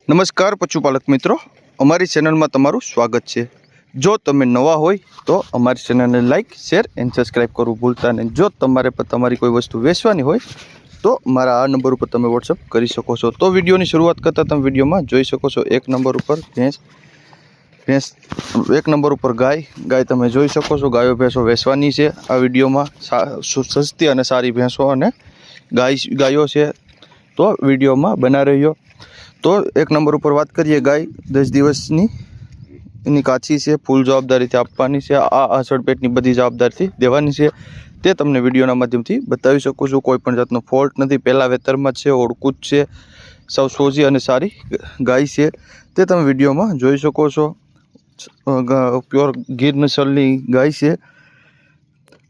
નમસ્કાર પશુપાલક મિત્રો, અમારી ચેનલમાં તમારું સ્વાગત છે। જો તમે નવા હોય તો અમારી ચેનલને લાઇક, શેર એન્ડ સબસ્ક્રાઈબ કરવું ભૂલતા નહીં। જો તમારે પણ તમારી કોઈ વસ્તુ વેચવાની હોય તો મારા આ નંબર ઉપર તમે વોટ્સઅપ કરી શકો છો। તો વિડીયોની શરૂઆત કરતાં તમે વિડીયોમાં જોઈ શકો છો એક નંબર ઉપર ભેંસ, એક નંબર ઉપર ગાય તમે જોઈ શકો છો। ગાયો ભેંસો વેચવાની છે આ વિડીયોમાં। સસ્તી અને સારી ભેંસો અને ગાયો છે, તો વિડીયોમાં બના રહ્યો। तो एक नंबर पर बात करिए, गाय 10 दिवसनी एनी काची से फूल जवाबदारी थी आपवानी छे। आ आषाढ़ पेटनी बधी जवाबदारी देवानी छे ते तमने विडियोना माध्यमथी बतावी शकું છું। कोईपण जातनो फॉल्ट नहीं, पहला वेतरमां छे, ओळखूं ज छे, साव सोजी अने सारी गाय छे ते तमे विडियोमां जोई शको छो। प्योर गीर नस्लनी गाय छे,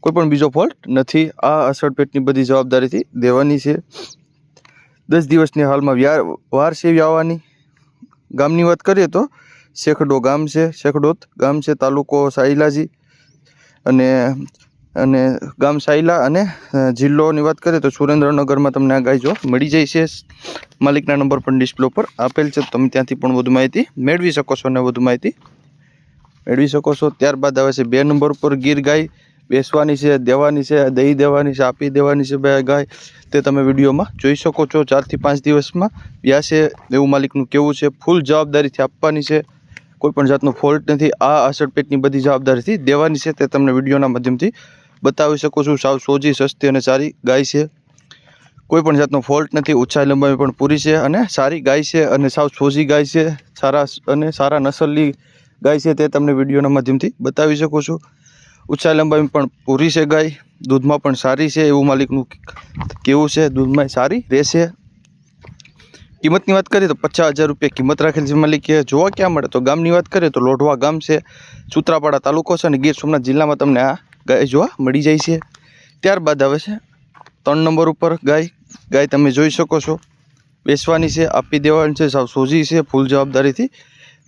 कोईपण बीजो फॉल्ट नहीं। आ आषाढ़ पेटनी बधी जवाबदारी देवानी छे। 10 दिवसनी हालमां वार छे व्यावानी। गामनी वात करीए तो शेखडो गाम छे, शेखडोत गाम छे, तालुको साइलाजी अने अने गाम साइला अने जिल्लोनी वात करीए तो सुरेन्द्रनगरमां तमने आ गाय जो मळी जाय छे। मालिकना नंबर पण डिस्प्ले पर आपेल छे, तमे त्यांथी पण वधु माहिती मेळवी शको छो अने वधु माहिती मेळवी शको छो। त्यारबाद आवे छे 2 नंबर पर गीर गाय वेचवानी छे, देवानी छे, दही देवानी छे, आपी देवानी छे गाय ते तमे विडियोमां जोई शको छो। 4 થી 5 दिवसमां व्यासे एवुं मालिकनुं केवुं छे। फूल जवाबदारीथी आपवानी छे, कोईपण जातनो फॉल्ट नहीं। आ आषाढ़ पेटनी बधी जवाबदारीथी देवानी छे ते तमने विडियोना माध्यमथी बतावी शकું છું। साव सोजी, सस्ती अने सारी गाय छे, कोईपण जातनो फॉल्ट नहीं। ऊंचाई लंबाई पण पूरी छे अने सारी गाय छे अने साव सोजी गाय छे, सारा अने सारा नस्लनी गाय छे ते तमने विडियोना माध्यमथी बतावी शकું છું। ऊंचाई लंबाई पण पूरी छे गाय, दूधमां पण सारी छे एवुं मालिकनुं केवुं छे। दूधमां सारी रहेशे। किंमतनी वात करीए तो 50,000 रुपया किंमत राखेल छे। मालिके जोवा क्यां मळे तो गामनी वात करीए तो लोढवा गाम छे, सूत्रापाड़ा तालुको छे अने गीर सोमनाथ जिल्लामां तमने आ गाय जोवा मळी जाय छे। त्यारबाद आवे छे 3 नंबर पर गाय तमे जोई शको छो। वेचवानी छे, आपी देवानी छे, साव सोजी छे, फूल जवाबदारीथी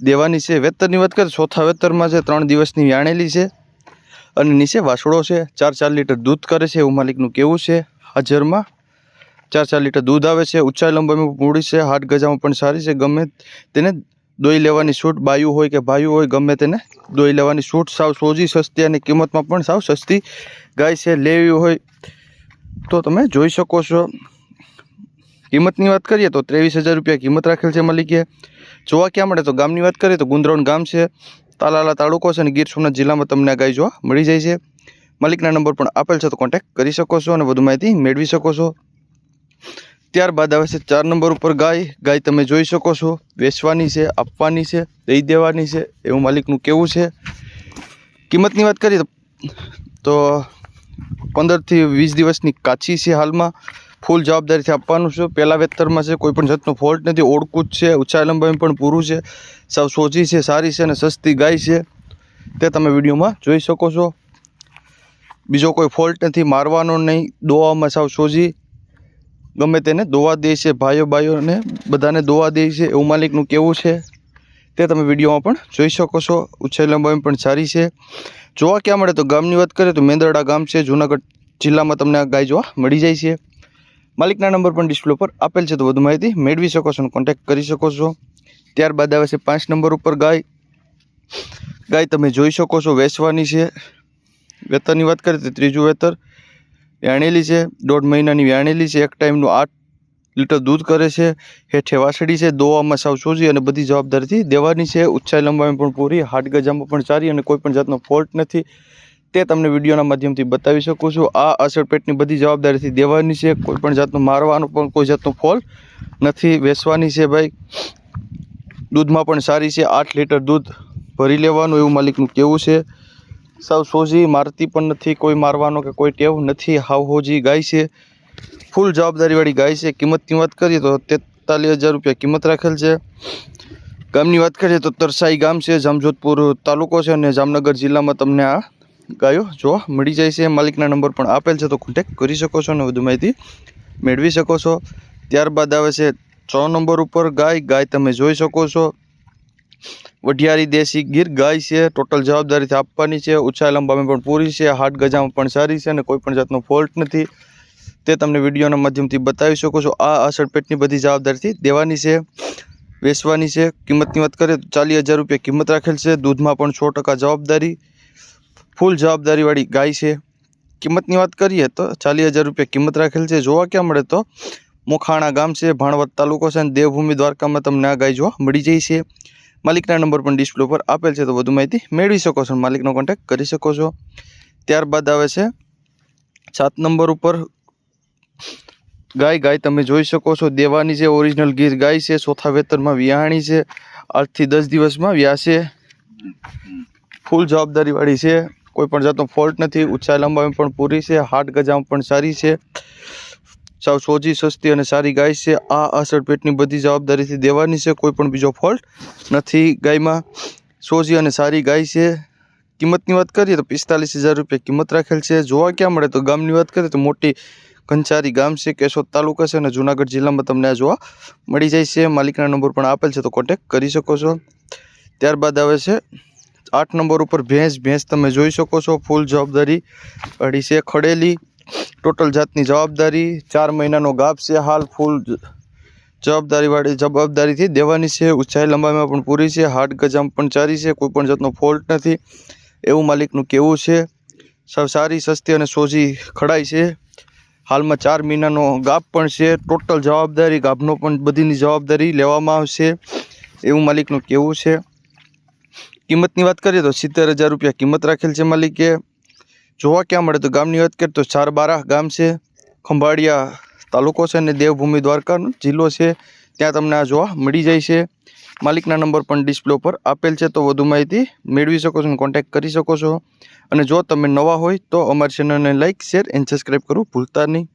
देवानी छे। वेतरनी वात करीए चौथा वेतरमां छे, 3 दिवसनी व्याणेली छे अने नीचे वासड़ो छे। 4-4 लीटर दूध करे छे एवुं मालिकनुं केवुं छे। हाजरमां 4-4 लीटर दूध आवे छे। ऊंचाई लंबाईमां पूरी छे, हाथ गजामां पण सारी छे। गमे तेने दोई लेवानी छूट, बायु होय के भायु होय गमे तेने दोई लेवानी छूट। साव सोजी, सस्ती अने किंमतमां पण साव सस्ती गाय छे। लेवी होय तो तमे जोई शको छो। किंमतनी वात करीए तो 23,000 रुपया किंमत राखेल छे। मालिके जोवा क्यां मळे तो गामनी वात करीए तो गुंद्रोण गाम छे, तालाला तालुको छे अने गीर सोमनाथ जिल्लामां तमने गाय जोवा मळी जाय छे। मालिकना नंबर पण आपेल छे तो कॉन्टेक्ट करी शको छो अने वधु माहिती मेळवी शको छो। त्यारबाद आवे छे 4 नंबर पर गाय तमे जोई शको छो। वेचवानी छे, आपवानी छे, दही देवानी छे एवुं मालिकनुं केवुं छे। किंमतनी वात करीए तो 15 થી 20 दिवसनी काची छे। हालमां फूल जवाबदारीथी आपवानुं छे। पहला वेतरमां छे, कोईपण जातनो फॉल्ट नहीं, ओळखूं ज छे, ऊंचाई लंबाई पण पूरुं छे, साव सोजी छे, सारी छे अने सस्ती गाय छे ते तमे विडियोमां जोई शको छो। बीजो कोई फॉल्ट नहीं, मारवानो नहीं, दोवामां साव सोजी गमे तेने दोवा दे छे। भाईओ ने बधाने दोवा दे छे एवुं मालिकनुं केवुं छे ते तमे विडियोमां पण जोई शको छो। ऊंचाई लंबाई पण सारी छे। जोवा क्यां मळे तो गामनी वात करीए तो मेंदरडा गाम छे, जूनागढ़ जिल्लामां तमने आ गाय जोवा मळी जाय छे। मालिकना नंबर पण डिस्प्ले पर आपेल छे तो वधु माहिती मेळवी शको छो, कॉन्टेक्ट करी शको छो। त्यारबाद आवे छे 5 नंबर पर गाय तमे जोई शको छो। वेचवानी छे। वेतरनी वात करीए तो त्रीजું वेतर व्याणेली छे, 1.5 મહિનાની व्याणेली छे। एक टाइमनुं 8 लीटर दूध करे छे। हेठे वासड़ी छे, दोवामां साव सोजी अने बधी जवाबदारीथी देवानी छे। ऊंचाई लंबाई पण पूरी, हाथ गजामां पण सारी अने कोईपण जातनो फॉल्ट नहीं ते तमने विडियोना माध्यमथी बतावी शकું છું। आ आषाढ़ पेटनी बधी जवाबदारीथी देवानी छे, कोईपण जातनो मारवानो पण कोई जातनो फॉल्ट नहीं। वेचवानी छे भाई, दूधमां पण सारी छे। 8 लीटर दूध भरी लेवानुं एवुं मालिकनुं केवुं छे। साव सोजी, मारती पण नहीं, कोई मारवानो के कोई टेव नहीं, हाव होजी गाय छे। फूल जवाबदारीवाળી गाय छे। किंमतनी वात करीए तो 43,000 रुपया किंमत राखेल छे। गामनी वात करीए तो तरसाई गाम छे, जामजोधपुर तालुको छे अने जामनगर जिल्लामां तमने आ गायो जोवा मळी जाय छे। मालिकना नंबर पण आपेल छे तो कॉन्टेक्ट करी शको छो अने वधु माहिती मेळवी शको छो। त्यारबाद आवे छे 6 नंबर पर गाय तमे जोई शको छो। वढियारी देशी गीर गाय छे। टोटल जवाबदारीथी आपवानी छे। ऊंचाई लंबाई पण पूरी छे, हाथ गजामां पण सारी छे अने कोईपण जातनो फॉल्ट नहीं ते तमने विडियोना माध्यमथी बतावी शको छो। आ आषाढ़ पेटनी बधी जवाबदारीथी देवानी छे। વેચવાની છે। કિંમતની વાત કરીએ તો 40,000 રૂપિયા કિંમત રાખેલ છે। દૂધમાં પણ 100% જવાબદારી, ફૂલ જવાબદારીવાળી ગાય છે। કિંમતની વાત કરીએ તો 40,000 રૂપિયા કિંમત રાખેલ છે। જોવા ક્યાં મળે તો મોખાણા ગામ છે, ભાણવડ તાલુકો છે અને દેવભૂમિ દ્વારકામાં તમને આ ગાય જોવા મળી જાય છે। માલિકના નંબર પણ ડિસ્પ્લે પર આપેલ છે, તો વધુ માહિતી મેળવી શકો છો, માલિકનો કોન્ટેક્ટ કરી શકો છો। ત્યારબાદ આવે છે 7 નંબર ઉપર ગાય તમે જોઈ શકો છો દેવાની છે, ઓરિજિનલ ગીર ગાય છે, ચોથા વેતરમાં વિયાણી છે, 8 થી 10 દિવસમાં વ્યાસે, ફૂલ જવાબદારીવાળી છે, કોઈ પણ જાતનો ફોલ્ટ નથી, ઊંચાઈ લંબાઈ પણ પૂરી છે, હાટ ગજામ પણ સારી છે, સાવ સોજી સસ્તી અને સારી ગાય છે। આ આસળ પેટની બધી જવાબદારીથી દેવાની છે, કોઈ પણ બીજો ફોલ્ટ નથી ગાયમાં, સોજી અને સારી ગાય છે। કિંમતની વાત કરીએ તો 45,000 રૂપિયા કિંમત રાખેલ છે। જોવા ક્યાં મળે તો ગામની વાત કરીએ તો મોટી કંચારી ગામ છે, કેશોદ તાલુકા છે અને જુનાગઢ જિલ્લામાં તમને આ જોવા મળી જાય છે। માલિકના નંબર પણ આપેલ છે, તો કોન્ટેક્ટ કરી શકો છો। ત્યારબાદ આવે છે 8 નંબર ઉપર ભેંસ તમે જોઈ શકો છો, ફૂલ જવાબદારી વાળી છે, ખડેલી, ટોટલ જાતની જવાબદારી, 4 મહિનાનો ગાભ છે, હાલ ફૂલ જવાબદારીથી દેવાની છે, ઊંચાઈ લંબાઈમાં પણ પૂરી છે, હાટ ગજામ પણ સારી છે, કોઈ પણ જાતનો ફોલ્ટ નથી એવું માલિકનું કહેવું છે। સાવ સારી સસ્તી અને સોજી ખડાઈ છે, હાલમાં 4 મહિનાનો ગાભ પણ છે, ટોટલ જવાબદારી ગાભનો પણ બધીની જવાબદારી લેવામાં આવશે એવું માલિકનું કહેવું છે। કિંમતની વાત કરીએ તો 70,000 રૂપિયા કિંમત રાખેલ છે માલિકે। જોવા ક્યાં મળે તો ગામની વાત કરીએ તો 412 ગામ છે, ખંભાળિયા તાલુકો છે અને દેવભૂમિ દ્વારકાનો જિલ્લો છે, ત્યાં તમને આ જોવા મળી જાય છે। માલિકના નંબર પણ ડિસ્પ્લે પર આપેલ છે, તો વધુ માહિતી મેળવી શકો છો અને કોન્ટેક્ટ કરી શકો છો। અને જો તમે નવા હોય તો અમારી ચેનલને લાઇક, શેર એન્ડ સબસ્ક્રાઈબ કરવું ભૂલતા નહીં।